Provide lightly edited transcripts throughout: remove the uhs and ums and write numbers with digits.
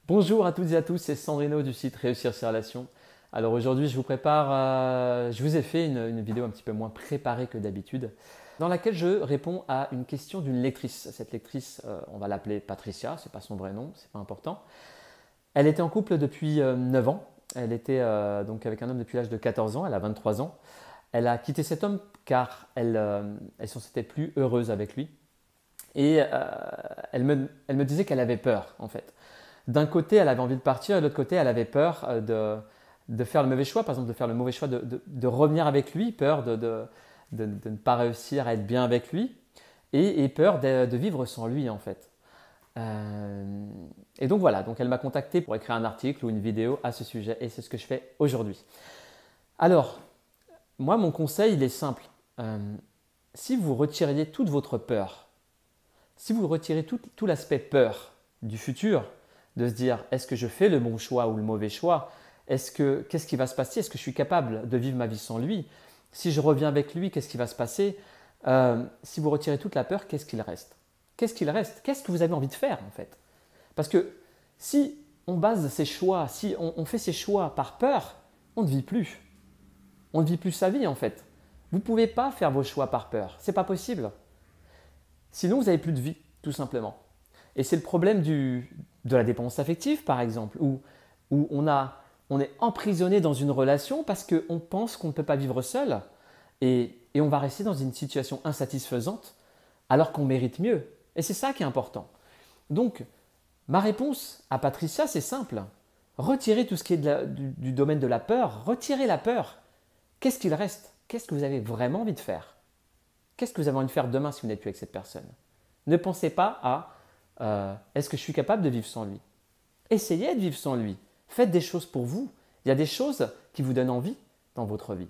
Bonjour à toutes et à tous, c'est Sandrino du site Réussir ses relations. Alors aujourd'hui, je vous ai fait une vidéo un petit peu moins préparée que d'habitude, dans laquelle je réponds à une question d'une lectrice. Cette lectrice, on va l'appeler Patricia, c'est pas son vrai nom, c'est pas important. Elle était en couple depuis 9 ans. Elle était donc avec un homme depuis l'âge de 14 ans, elle a 23 ans. Elle a quitté cet homme car elle s'en sentait plus heureuse avec lui. Et elle me disait qu'elle avait peur en fait. D'un côté, elle avait envie de partir, et de l'autre côté, elle avait peur de faire le mauvais choix, par exemple de faire le mauvais choix de revenir avec lui, peur de ne pas réussir à être bien avec lui, et peur de vivre sans lui en fait. Et donc voilà, donc elle m'a contacté pour écrire un article ou une vidéo à ce sujet, et c'est ce que je fais aujourd'hui. Alors, moi, mon conseil, il est simple. Si vous retiriez toute votre peur, si vous retirez tout l'aspect peur du futur, de se dire est-ce que je fais le bon choix ou le mauvais choix, qu'est-ce qui va se passer, est-ce que je suis capable de vivre ma vie sans lui, si je reviens avec lui, qu'est-ce qui va se passer. Si vous retirez toute la peur, qu'est-ce qu'il reste? Qu'est-ce qu'il reste? Qu'est-ce que vous avez envie de faire en fait? Parce que si on base ses choix, si on fait ses choix par peur, on ne vit plus. On ne vit plus sa vie en fait. Vous ne pouvez pas faire vos choix par peur, c'est pas possible. Sinon, vous n'avez plus de vie, tout simplement. Et c'est le problème de la dépendance affective, par exemple, où on est emprisonné dans une relation parce qu'on pense qu'on ne peut pas vivre seul et on va rester dans une situation insatisfaisante alors qu'on mérite mieux. Et c'est ça qui est important. Donc, ma réponse à Patricia, c'est simple. Retirez tout ce qui est du domaine de la peur, retirez la peur. Qu'est-ce qu'il reste? Qu'est-ce que vous avez vraiment envie de faire? Qu'est-ce que vous avez envie de faire demain si vous n'êtes plus avec cette personne? Ne pensez pas à est-ce que je suis capable de vivre sans lui? Essayez de vivre sans lui. Faites des choses pour vous. Il y a des choses qui vous donnent envie dans votre vie.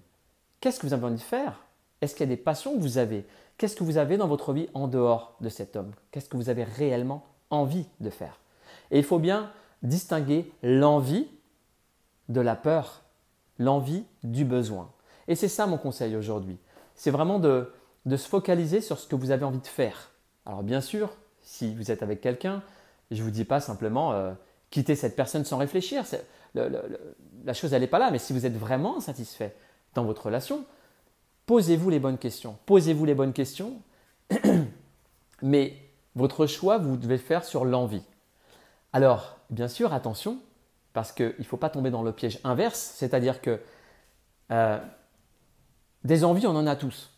Qu'est-ce que vous avez envie de faire? Est-ce qu'il y a des passions que vous avez? Qu'est-ce que vous avez dans votre vie en dehors de cet homme? Qu'est-ce que vous avez réellement envie de faire? Et il faut bien distinguer l'envie de la peur, l'envie du besoin. Et c'est ça mon conseil aujourd'hui. C'est vraiment de se focaliser sur ce que vous avez envie de faire. Alors bien sûr, si vous êtes avec quelqu'un, je ne vous dis pas simplement quitter cette personne sans réfléchir. La chose, elle n'est pas là. Mais si vous êtes vraiment insatisfait dans votre relation, posez-vous les bonnes questions. Posez-vous les bonnes questions. Mais votre choix, vous devez le faire sur l'envie. Alors, bien sûr, attention, parce qu'il ne faut pas tomber dans le piège inverse, c'est-à-dire que des envies, on en a tous.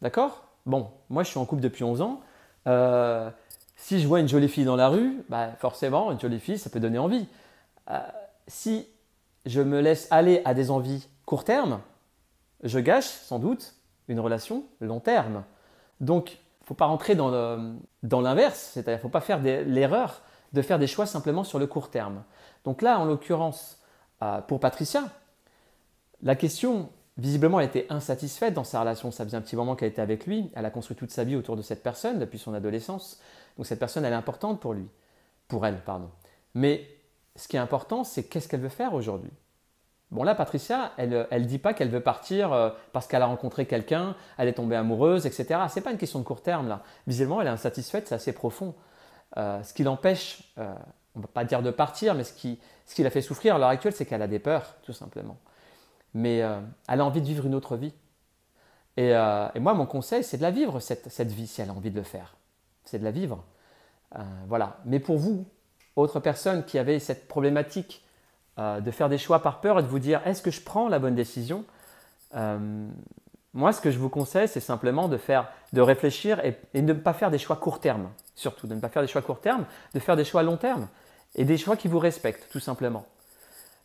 D'accord? Bon, moi, je suis en couple depuis 11 ans. Si je vois une jolie fille dans la rue, bah forcément, une jolie fille, ça peut donner envie. Si je me laisse aller à des envies court terme, je gâche sans doute une relation long terme. Donc, il ne faut pas rentrer dans l'inverse, c'est-à-dire qu'il ne faut pas faire l'erreur de faire des choix simplement sur le court terme. Donc là, en l'occurrence, pour Patricia, la question, visiblement, elle était insatisfaite dans sa relation. Ça faisait un petit moment qu'elle était avec lui. Elle a construit toute sa vie autour de cette personne depuis son adolescence. Donc cette personne, elle est importante pour lui. Pour elle, pardon. Mais ce qui est important, c'est qu'est-ce qu'elle veut faire aujourd'hui. Bon là, Patricia, elle ne dit pas qu'elle veut partir parce qu'elle a rencontré quelqu'un, elle est tombée amoureuse, etc. Ce n'est pas une question de court terme là. Visiblement, elle est insatisfaite, c'est assez profond. Ce qui l'empêche, on ne va pas dire de partir, mais ce qui la fait souffrir à l'heure actuelle, c'est qu'elle a des peurs, tout simplement. Mais elle a envie de vivre une autre vie. Et moi, mon conseil, c'est de la vivre, cette vie, si elle a envie de le faire. C'est de la vivre. Voilà. Mais pour vous, autre personne qui avait cette problématique de faire des choix par peur et de vous dire est-ce que je prends la bonne décision, moi, ce que je vous conseille, c'est simplement de réfléchir et de ne pas faire des choix court terme. Surtout, de ne pas faire des choix court terme, de faire des choix long terme et des choix qui vous respectent, tout simplement.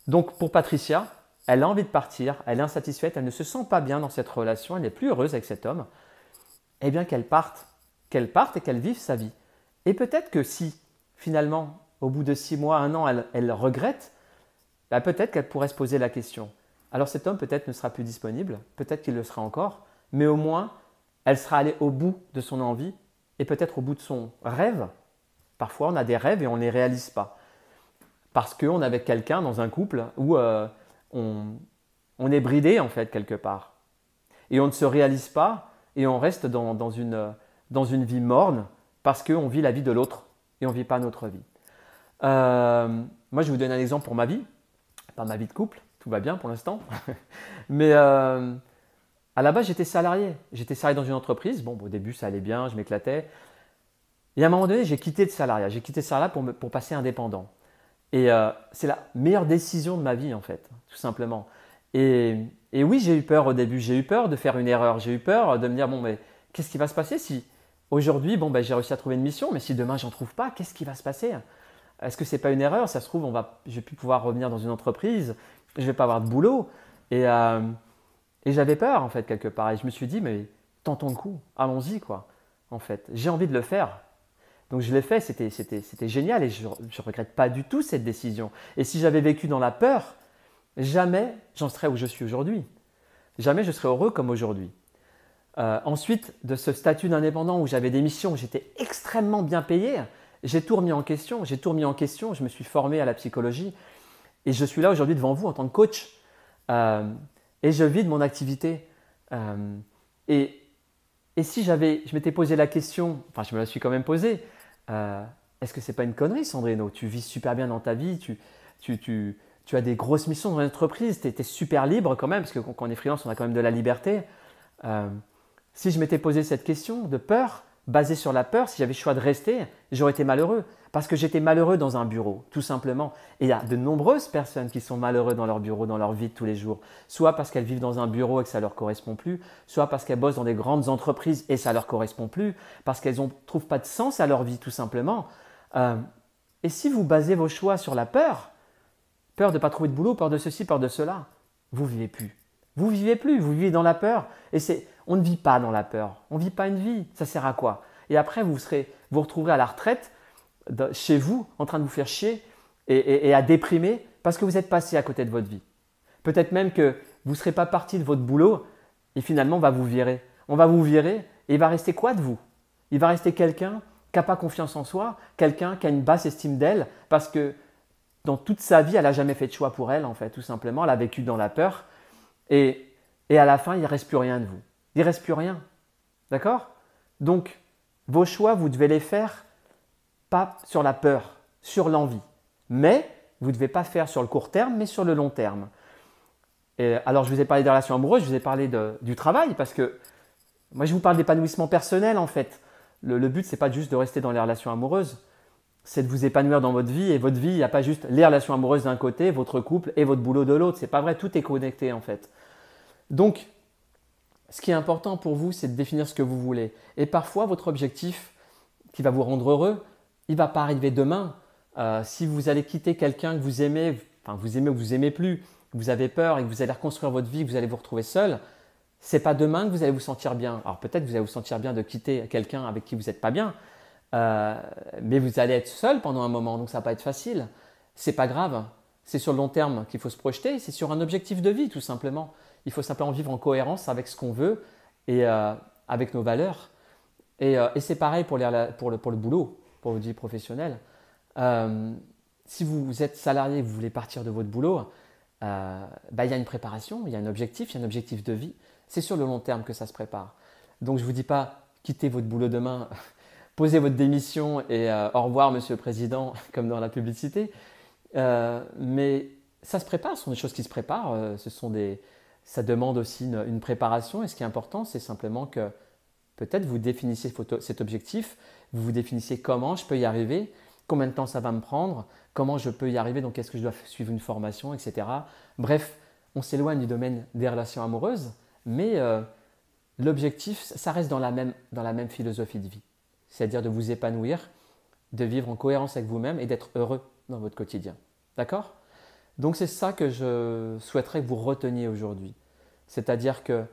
Donc, pour Patricia, elle a envie de partir, elle est insatisfaite, elle ne se sent pas bien dans cette relation, elle n'est plus heureuse avec cet homme. Eh bien, qu'elle parte et qu'elle vive sa vie. Et peut-être que si, finalement, au bout de 6 mois, 1 an, elle regrette, bah peut-être qu'elle pourrait se poser la question. Alors cet homme peut-être ne sera plus disponible, peut-être qu'il le sera encore, mais au moins, elle sera allée au bout de son envie et peut-être au bout de son rêve. Parfois, on a des rêves et on ne les réalise pas. Parce qu'on est avec quelqu'un dans un couple où on est bridé en fait quelque part. Et on ne se réalise pas et on reste dans une vie morne parce qu'on vit la vie de l'autre et on ne vit pas notre vie. Moi, je vais vous donner un exemple pour ma vie, pas ma vie de couple, tout va bien pour l'instant. Mais à la base, j'étais salarié. J'étais salarié dans une entreprise. Bon, au début, ça allait bien, je m'éclatais. Et à un moment donné, j'ai quitté le salariat. J'ai quitté le salariat pour passer indépendant. Et c'est la meilleure décision de ma vie, en fait, tout simplement. Et oui, j'ai eu peur au début. J'ai eu peur de faire une erreur. J'ai eu peur de me dire, bon, mais qu'est-ce qui va se passer si aujourd'hui, bon, ben, j'ai réussi à trouver une mission, mais si demain, j'en trouve pas, qu'est-ce qui va se passer? Est-ce que ce n'est pas une erreur? Ça se trouve, je vais plus pouvoir revenir dans une entreprise. Je ne vais pas avoir de boulot. Et j'avais peur, en fait, quelque part. Et je me suis dit, mais tentons le coup. Allons-y, quoi, en fait. J'ai envie de le faire. Donc je l'ai fait, c'était génial et je ne regrette pas du tout cette décision. Et si j'avais vécu dans la peur, jamais j'en serais où je suis aujourd'hui. Jamais je serais heureux comme aujourd'hui. Ensuite, de ce statut d'indépendant où j'avais des missions, où j'étais extrêmement bien payé, j'ai tout remis en question. Je me suis formé à la psychologie et je suis là aujourd'hui devant vous en tant que coach. Et je vis de mon activité. Et si je m'étais posé la question, enfin je me la suis quand même posée, est-ce que c'est pas une connerie, Sandrino? Tu vis super bien dans ta vie, tu as des grosses missions dans l'entreprise, tu es super libre quand même, parce que quand on est freelance, on a quand même de la liberté. Si je m'étais posé cette question de peur, basée sur la peur, si j'avais le choix de rester, j'aurais été malheureux. Parce que j'étais malheureux dans un bureau, tout simplement. Et il y a de nombreuses personnes qui sont malheureuses dans leur bureau, dans leur vie de tous les jours. Soit parce qu'elles vivent dans un bureau et que ça ne leur correspond plus, soit parce qu'elles bossent dans des grandes entreprises et ça ne leur correspond plus, parce qu'elles ne trouvent pas de sens à leur vie, tout simplement. Et si vous basez vos choix sur la peur, peur de ne pas trouver de boulot, peur de ceci, peur de cela, vous ne vivez plus. Vous ne vivez plus, vous vivez dans la peur. Et on ne vit pas dans la peur. On ne vit pas une vie. Ça sert à quoi? Et après, vous retrouverez à la retraite, chez vous, en train de vous faire chier et à déprimer parce que vous êtes passé à côté de votre vie. Peut-être même que vous ne serez pas parti de votre boulot et finalement on va vous virer. On va vous virer et il va rester quoi de vous? Il va rester quelqu'un qui n'a pas confiance en soi, quelqu'un qui a une basse estime d'elle parce que dans toute sa vie, elle n'a jamais fait de choix pour elle, en fait, tout simplement. Elle a vécu dans la peur et à la fin, il ne reste plus rien de vous. Il ne reste plus rien. D'accord? Donc, vos choix, vous devez les faire pas sur la peur, sur l'envie. Mais vous ne devez pas faire sur le court terme, mais sur le long terme. Et alors, je vous ai parlé des relations amoureuses, je vous ai parlé du travail, parce que moi, je vous parle d'épanouissement personnel, en fait. Le but, ce n'est pas juste de rester dans les relations amoureuses, c'est de vous épanouir dans votre vie. Et votre vie, il n'y a pas juste les relations amoureuses d'un côté, votre couple et votre boulot de l'autre. Ce n'est pas vrai, tout est connecté, en fait. Donc, ce qui est important pour vous, c'est de définir ce que vous voulez. Et parfois, votre objectif qui va vous rendre heureux, il ne va pas arriver demain. Si vous allez quitter quelqu'un que vous aimez, enfin vous aimez ou vous aimez plus, que vous avez peur et que vous allez reconstruire votre vie, que vous allez vous retrouver seul, ce n'est pas demain que vous allez vous sentir bien. Alors peut-être que vous allez vous sentir bien de quitter quelqu'un avec qui vous n'êtes pas bien, mais vous allez être seul pendant un moment, donc ça ne va pas être facile. Ce n'est pas grave. C'est sur le long terme qu'il faut se projeter, c'est sur un objectif de vie tout simplement. Il faut simplement vivre en cohérence avec ce qu'on veut et avec nos valeurs. Et c'est pareil pour le boulot, pour votre vie professionnelle. Si vous êtes salarié, vous voulez partir de votre boulot, il y a une préparation, il y a un objectif de vie. C'est sur le long terme que ça se prépare. Donc je ne vous dis pas quittez votre boulot demain, posez votre démission et au revoir Monsieur le Président, comme dans la publicité. Mais ça se prépare, ce sont des choses qui se préparent. Ça demande aussi une préparation. Et ce qui est important, c'est simplement que peut-être vous définissiez cet objectif, vous vous définissiez comment je peux y arriver, combien de temps ça va me prendre, comment je peux y arriver, donc est-ce que je dois suivre une formation, etc. Bref, on s'éloigne du domaine des relations amoureuses, mais l'objectif, ça reste dans la même philosophie de vie, c'est-à-dire de vous épanouir, de vivre en cohérence avec vous-même et d'être heureux dans votre quotidien. D'accord? Donc c'est ça que je souhaiterais que vous reteniez aujourd'hui, c'est-à-dire que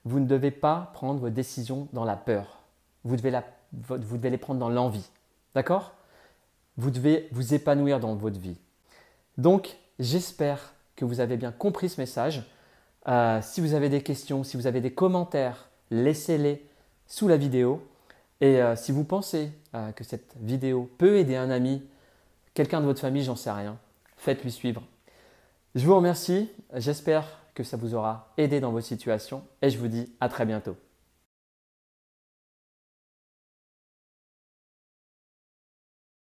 vous ne devez pas prendre vos décisions dans la peur. Vous devez les prendre dans l'envie. D'accord? Vous devez vous épanouir dans votre vie. Donc, j'espère que vous avez bien compris ce message. Si vous avez des questions, si vous avez des commentaires, laissez-les sous la vidéo. Et si vous pensez que cette vidéo peut aider un ami, quelqu'un de votre famille, j'en sais rien, faites-lui suivre. Je vous remercie. J'espère que ça vous aura aidé dans vos situations et je vous dis à très bientôt.